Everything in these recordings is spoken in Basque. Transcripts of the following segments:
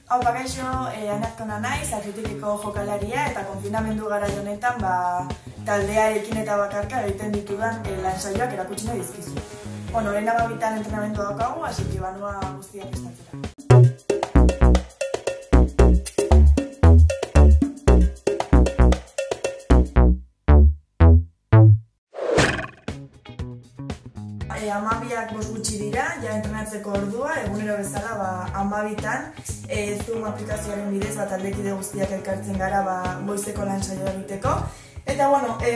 Hau bakaixo, Anazkona naiz, Atletikeko jokalaria eta konfinamendu gara honetan taldearekin eta bakarka egiten ditudan lansaioak erakutsi nahi dizkizu. Orain amabitan entrenamendu daukagu, hasi banua guztiak estatzera. Amabiak bost gutxi dira, ja entrenatzeko ordua, egunero bezala amabitan Zoom aplikazioaren bidez taldekide guztiak elkartzen gara goizeko lansaioa egiteko. Eta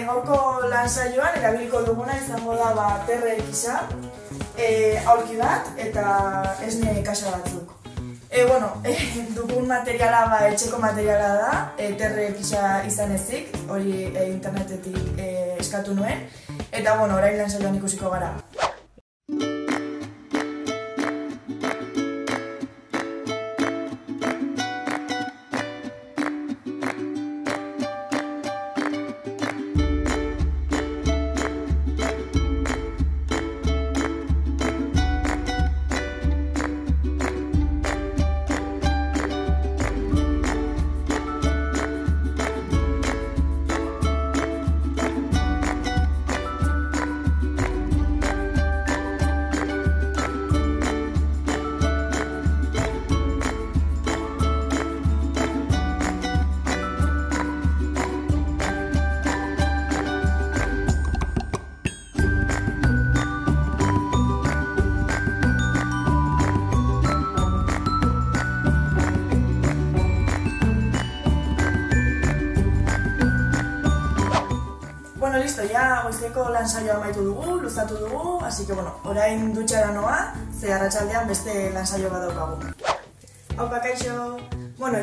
gaurko lansaioan erabiliko duguna izango da TRX-a, aulki bat eta esne kaxa batzuk. Dugun materiala etxeko materiala da, TRX-a izan ezik, hori internetetik eskatu nuen. Eta orain lansaioan ikusiko gara. Listo, ja goizeko lansaioa amaitu dugu, luzatu dugu, así que orain dutxara noa, ze arratsaldean beste lansaio bat daukagu. Hau bakaixo,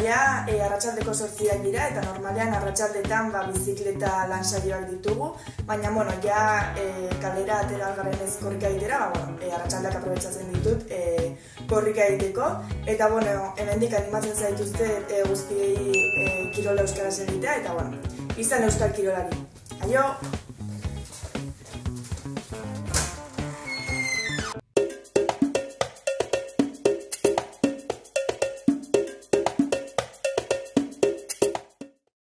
ja arratsaldeko 8 dira eta normalean arratsaldetan bizikleta lansaioak ditugu, baina ja kalera atera garenez korrika egitera, arratsaldeak aprobetxatzen ditut korrika egiteko, eta hemendik animatzen zaituzte guztiei kirola euskaraz egitea, eta izan euskal kirolari. Aio!